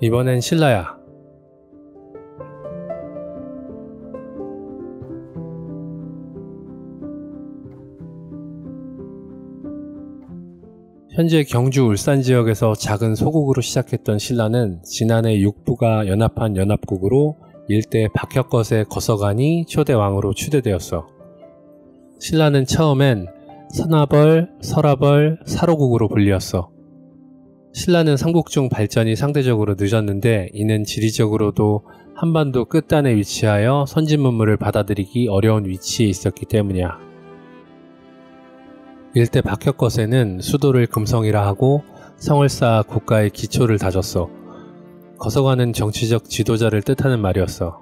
이번엔 신라야. 현재 경주 울산 지역에서 작은 소국으로 시작했던 신라는 지난해 육부가 연합한 연합국으로 일대 박혁것의 거서관이 초대왕으로 추대되었어. 신라는 처음엔 선화벌, 설화벌, 사로국으로 불리었어. 신라는 삼국 중 발전이 상대적으로 늦었는데 이는 지리적으로도 한반도 끝단에 위치하여 선진문물을 받아들이기 어려운 위치에 있었기 때문이야. 일대 박혁것에는 수도를 금성이라 하고 성을 쌓아 국가의 기초를 다졌어. 거서관은 정치적 지도자를 뜻하는 말이었어.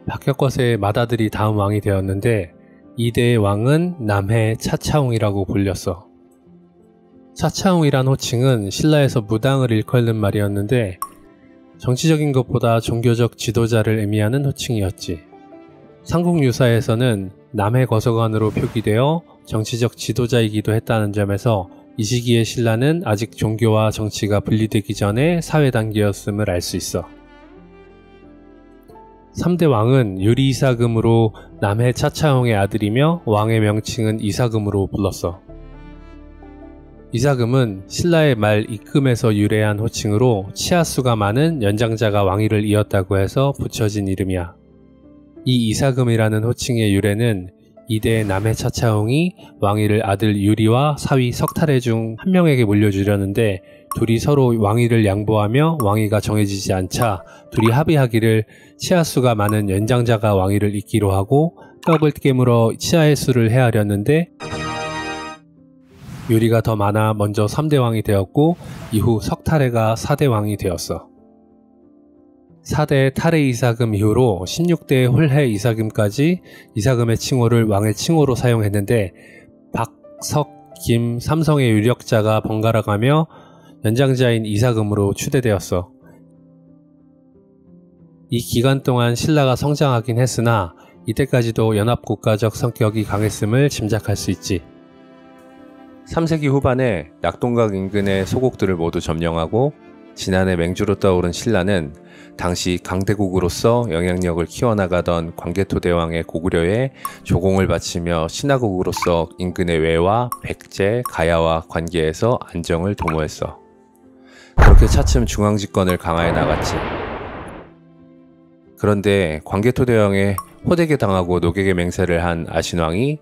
박혁것의 맏아들이 다음 왕이 되었는데 이대의 왕은 남해 차차웅이라고 불렸어. 차차웅이란 호칭은 신라에서 무당을 일컫는 말이었는데 정치적인 것보다 종교적 지도자를 의미하는 호칭이었지. 삼국유사에서는 남해 거서관으로 표기되어 정치적 지도자이기도 했다는 점에서 이 시기의 신라는 아직 종교와 정치가 분리되기 전에 사회 단계였음을 알 수 있어. 3대 왕은 유리이사금으로 남해 차차웅의 아들이며 왕의 명칭은 이사금으로 불렀어. 이사금은 신라의 말 입금에서 유래한 호칭으로 치아수가 많은 연장자가 왕위를 이었다고 해서 붙여진 이름이야. 이 이사금이라는 호칭의 유래는 이대 남해 차차웅이 왕위를 아들 유리와 사위 석탈해 중 한 명에게 물려주려는데 둘이 서로 왕위를 양보하며 왕위가 정해지지 않자 둘이 합의하기를 치아수가 많은 연장자가 왕위를 잇기로 하고 떡을 깨물어 치아의 수를 헤아렸는데 유리가 더 많아 먼저 3대 왕이 되었고 이후 석탈해가 4대 왕이 되었어. 4대 탈해 이사금 이후로 16대 홀해 이사금까지 이사금의 칭호를 왕의 칭호로 사용했는데 박, 석, 김, 삼성의 유력자가 번갈아가며 연장자인 이사금으로 추대되었어. 이 기간 동안 신라가 성장하긴 했으나 이때까지도 연합국가적 성격이 강했음을 짐작할 수 있지. 3세기 후반에 낙동강 인근의 소국들을 모두 점령하고 지난해 맹주로 떠오른 신라는 당시 강대국으로서 영향력을 키워나가던 광개토대왕의 고구려에 조공을 바치며 신하국으로서 인근의 외와 백제, 가야와 관계에서 안정을 도모했어. 그렇게 차츰 중앙집권을 강화해 나갔지. 그런데 광개토대왕의 호되게 당하고 노객의 맹세를 한 아신왕이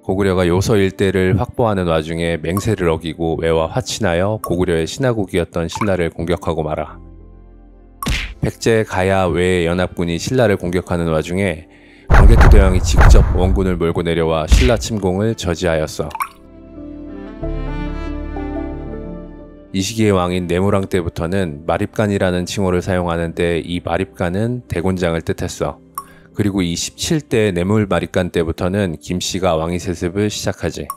고구려가 요서 일대를 확보하는 와중에 맹세를 어기고 외와 화친하여 고구려의 신하국이었던 신라를 공격하고 말아. 백제, 가야, 외의 연합군이 신라를 공격하는 와중에 광개토대왕이 직접 원군을 몰고 내려와 신라 침공을 저지하였어. 이 시기의 왕인 내무랑 때부터는 마립간이라는 칭호를 사용하는데 이 마립간은 대곤장을 뜻했어. 그리고 이 17대 내물마립간 때부터는 김씨가 왕위 세습을 시작하지.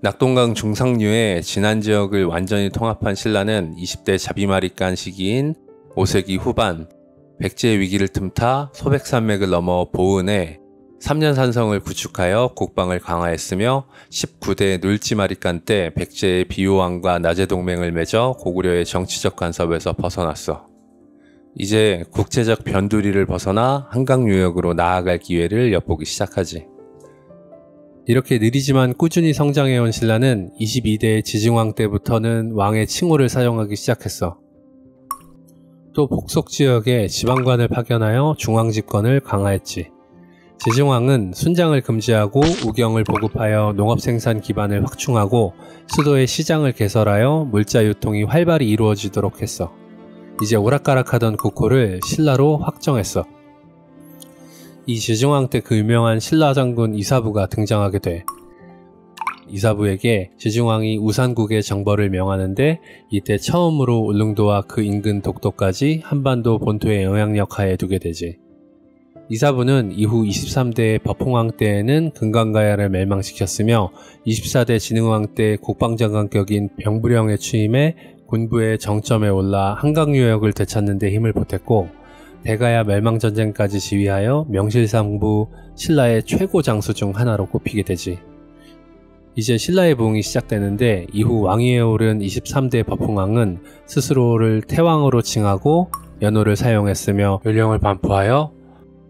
낙동강 중상류의 진안 지역을 완전히 통합한 신라는 20대 자비마립간 시기인 5세기 후반 백제의 위기를 틈타 소백산맥을 넘어 보은에 3년 산성을 구축하여 국방을 강화했으며 19대 눌지마립간 때 백제의 비호왕과 나제 동맹을 맺어 고구려의 정치적 간섭에서 벗어났어. 이제 국제적 변두리를 벗어나 한강 유역으로 나아갈 기회를 엿보기 시작하지. 이렇게 느리지만 꾸준히 성장해온 신라는 22대 지증왕 때부터는 왕의 칭호를 사용하기 시작했어. 또 복속 지역에 지방관을 파견하여 중앙집권을 강화했지. 지증왕은 순장을 금지하고 우경을 보급하여 농업생산 기반을 확충하고 수도의 시장을 개설하여 물자 유통이 활발히 이루어지도록 했어. 이제 오락가락하던 국호를 신라로 확정했어. 이 지증왕 때 그 유명한 신라 장군 이사부가 등장하게 돼. 이사부에게 지증왕이 우산국의 정벌을 명하는데 이때 처음으로 울릉도와 그 인근 독도까지 한반도 본토의 영향력 하에 두게 되지. 이사부는 이후 23대 법홍왕 때에는 금강가야를 멸망시켰으며 24대 진흥왕 때 국방장관격인 병부령의 취임에 군부의 정점에 올라 한강유역을 되찾는 데 힘을 보탰고 대가야 멸망전쟁까지 지휘하여 명실상부 신라의 최고 장수 중 하나로 꼽히게 되지. 이제 신라의 부흥이 시작되는데 이후 왕위에 오른 23대 버풍왕은 스스로를 태왕으로 칭하고 연호를 사용했으며 율령을 반포하여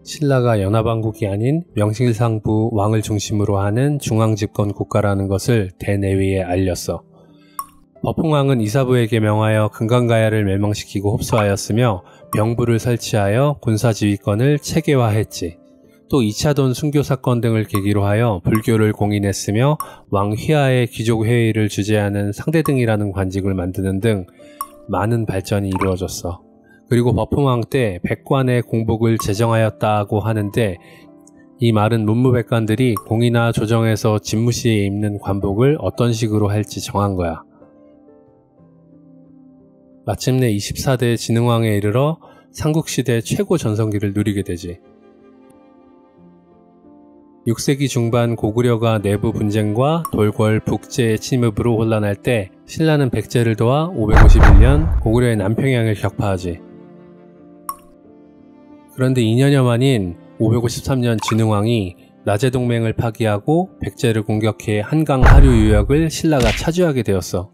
신라가 연합왕국이 아닌 명실상부 왕을 중심으로 하는 중앙집권 국가라는 것을 대내외에 알렸어. 버풍왕은 이사부에게 명하여 금강가야를 멸망시키고 흡수하였으며 병부를 설치하여 군사지휘권을 체계화했지. 또 2차돈 순교 사건 등을 계기로 하여 불교를 공인했으며 왕 휘하의 귀족회의를 주재하는 상대등이라는 관직을 만드는 등 많은 발전이 이루어졌어. 그리고 버풍왕 때 백관의 공복을 제정하였다고 하는데 이 말은 문무백관들이 공이나 조정에서 집무시에 입는 관복을 어떤 식으로 할지 정한 거야. 마침내 24대 진흥왕에 이르러 삼국시대 최고 전성기를 누리게 되지. 6세기 중반 고구려가 내부 분쟁과 돌궐 북제의 침입으로 혼란할 때 신라는 백제를 도와 551년 고구려의 남평양을 격파하지. 그런데 2년여 만인 553년 진흥왕이 나제동맹을 파기하고 백제를 공격해 한강 하류 유역을 신라가 차지하게 되었어.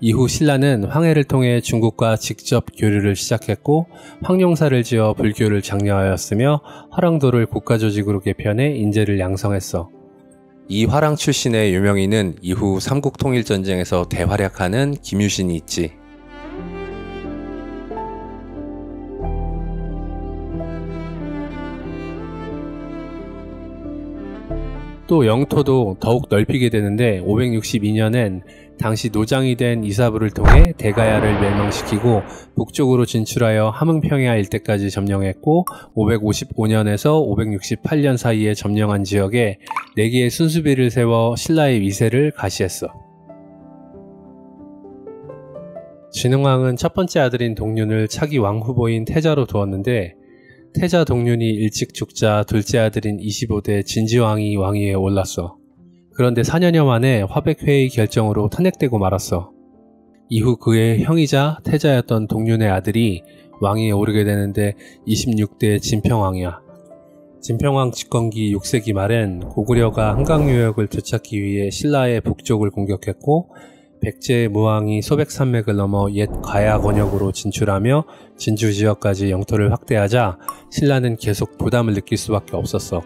이후 신라는 황해를 통해 중국과 직접 교류를 시작했고 황룡사를 지어 불교를 장려하였으며 화랑도를 국가조직으로 개편해 인재를 양성했어. 이 화랑 출신의 유명인은 이후 삼국통일전쟁에서 대활약하는 김유신이 있지. 또 영토도 더욱 넓히게 되는데 562년엔 당시 노장이 된 이사부를 통해 대가야를 멸망시키고 북쪽으로 진출하여 함흥평야 일대까지 점령했고 555년에서 568년 사이에 점령한 지역에 4개의 순수비를 세워 신라의 위세를 가시했어. 진흥왕은 첫 번째 아들인 동륜을 차기 왕후보인 태자로 두었는데 태자 동륜이 일찍 죽자 둘째 아들인 25대 진지왕이 왕위에 올랐어. 그런데 4년여 만에 화백회의 결정으로 탄핵되고 말았어. 이후 그의 형이자 태자였던 동륜의 아들이 왕위에 오르게 되는데 26대 진평왕이야. 진평왕 집권기 6세기 말엔 고구려가 한강유역을 되찾기 위해 신라의 북쪽을 공격했고 백제의 무왕이 소백산맥을 넘어 옛 가야 권역으로 진출하며 진주 지역까지 영토를 확대하자 신라는 계속 부담을 느낄 수밖에 없었어.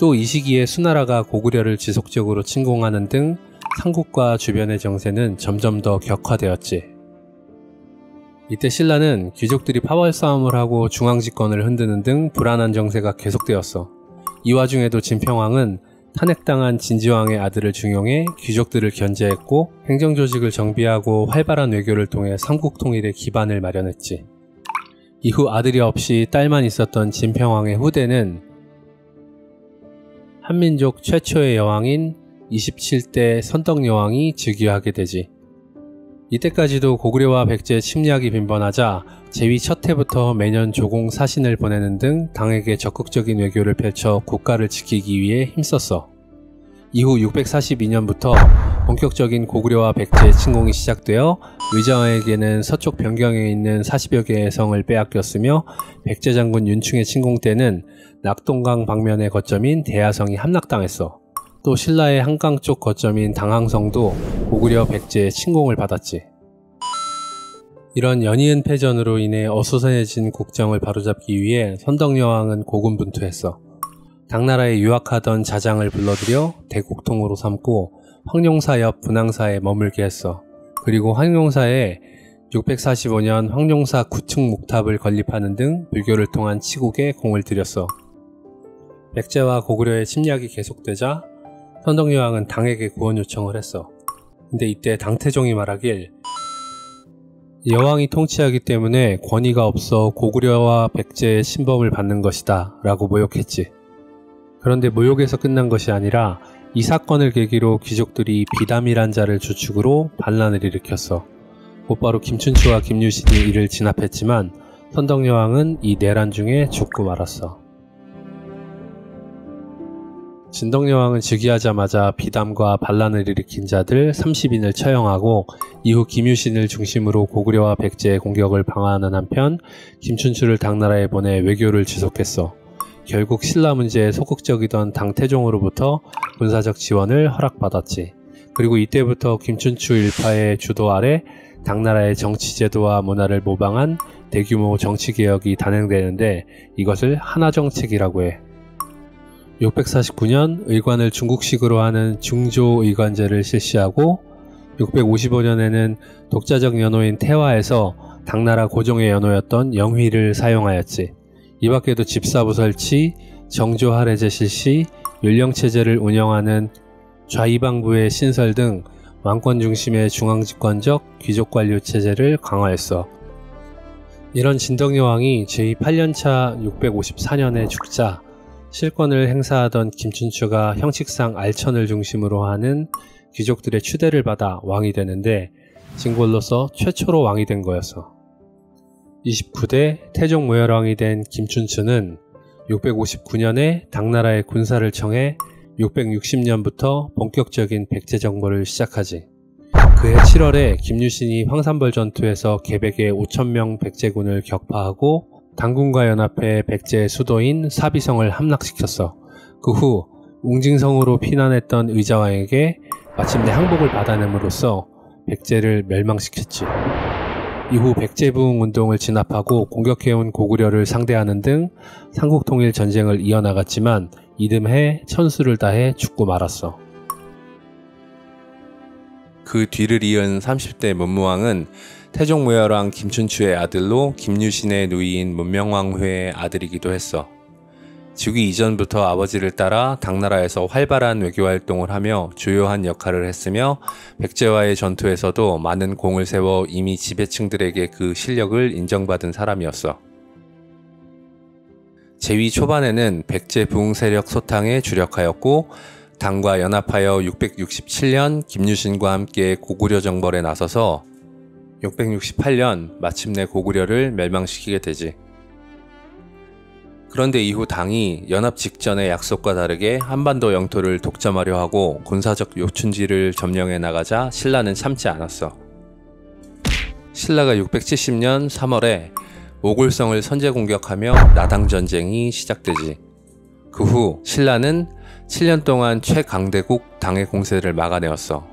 또 이 시기에 수나라가 고구려를 지속적으로 침공하는 등 삼국과 주변의 정세는 점점 더 격화되었지. 이때 신라는 귀족들이 파벌 싸움을 하고 중앙집권을 흔드는 등 불안한 정세가 계속되었어. 이 와중에도 진평왕은 탄핵당한 진지왕의 아들을 중용해 귀족들을 견제했고 행정조직을 정비하고 활발한 외교를 통해 삼국통일의 기반을 마련했지. 이후 아들이 없이 딸만 있었던 진평왕의 후대는 한민족 최초의 여왕인 27대 선덕여왕이 즉위하게 되지. 이때까지도 고구려와 백제의 침략이 빈번하자 제위 첫 해부터 매년 조공 사신을 보내는 등 당에게 적극적인 외교를 펼쳐 국가를 지키기 위해 힘썼어. 이후 642년부터 본격적인 고구려와 백제의 침공이 시작되어 의정에게는 서쪽 변경에 있는 40여 개의 성을 빼앗겼으며 백제 장군 윤충의 침공 때는 낙동강 방면의 거점인 대야성이 함락당했어. 또 신라의 한강 쪽 거점인 당항성도 고구려 백제의 침공을 받았지. 이런 연이은 패전으로 인해 어수선해진 국정을 바로잡기 위해 선덕여왕은 고군분투했어. 당나라에 유학하던 자장을 불러들여 대국통으로 삼고 황룡사 옆 분항사에 머물게 했어. 그리고 황룡사에 645년 황룡사 구층 목탑을 건립하는 등 불교를 통한 치국에 공을 들였어. 백제와 고구려의 침략이 계속되자 선덕여왕은 당에게 구원 요청을 했어. 근데 이때 당태종이 말하길 여왕이 통치하기 때문에 권위가 없어 고구려와 백제의 신범을 받는 것이다 라고 모욕했지. 그런데 모욕에서 끝난 것이 아니라 이 사건을 계기로 귀족들이 비담이란 자를 주축으로 반란을 일으켰어. 곧바로 김춘추와 김유신이 이를 진압했지만 선덕여왕은 이 내란 중에 죽고 말았어. 진덕여왕은 즉위하자마자 비담과 반란을 일으킨 자들 30인을 처형하고 이후 김유신을 중심으로 고구려와 백제의 공격을 방어하는 한편 김춘추를 당나라에 보내 외교를 지속했어. 결국 신라 문제에 소극적이던 당태종으로부터 군사적 지원을 허락받았지. 그리고 이때부터 김춘추 일파의 주도 아래 당나라의 정치제도와 문화를 모방한 대규모 정치개혁이 단행되는데 이것을 하나정책이라고 해. 649년 의관을 중국식으로 하는 중조의관제를 실시하고 655년에는 독자적 연호인 태화에서 당나라 고종의 연호였던 영휘를 사용하였지. 이 밖에도 집사부 설치, 정조할애제 실시, 율령체제를 운영하는 좌이방부의 신설 등 왕권 중심의 중앙집권적 귀족관료 체제를 강화했어. 이런 진덕여왕이 제8년차 654년에 죽자 실권을 행사하던 김춘추가 형식상 알천을 중심으로 하는 귀족들의 추대를 받아 왕이 되는데 진골로서 최초로 왕이 된 거였어. 29대 태종 무열왕이 된 김춘추는 659년에 당나라의 군사를 청해 660년부터 본격적인 백제 정벌을 시작하지. 그해 7월에 김유신이 황산벌 전투에서 계백의 5,000명 백제군을 격파하고 당군과 연합해 백제의 수도인 사비성을 함락시켰어. 그 후 웅징성으로 피난했던 의자왕에게 마침내 항복을 받아냄으로써 백제를 멸망시켰지. 이후 백제부흥 운동을 진압하고 공격해온 고구려를 상대하는 등 삼국통일 전쟁을 이어나갔지만 이듬해 천수를 다해 죽고 말았어. 그 뒤를 이은 30대 문무왕은 태종무열왕 김춘추의 아들로 김유신의 누이인 문명왕후의 아들이기도 했어. 즉위 이전부터 아버지를 따라 당나라에서 활발한 외교활동을 하며 주요한 역할을 했으며 백제와의 전투에서도 많은 공을 세워 이미 지배층들에게 그 실력을 인정받은 사람이었어. 제위 초반에는 백제 부흥 세력 소탕에 주력하였고 당과 연합하여 667년 김유신과 함께 고구려 정벌에 나서서 668년 마침내 고구려를 멸망시키게 되지. 그런데 이후 당이 연합 직전의 약속과 다르게 한반도 영토를 독점하려 하고 군사적 요충지를 점령해 나가자 신라는 참지 않았어. 신라가 670년 3월에 오골성을 선제 공격하며 나당전쟁이 시작되지. 그 후 신라는 7년 동안 최강대국 당의 공세를 막아내었어.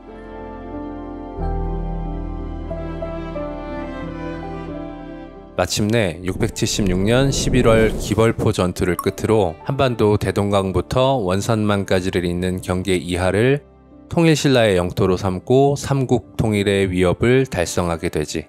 마침내 676년 11월 기벌포 전투를 끝으로 한반도 대동강부터 원산만까지를 잇는 경계 이하를 통일신라의 영토로 삼고 삼국 통일의 위협을 달성하게 되지.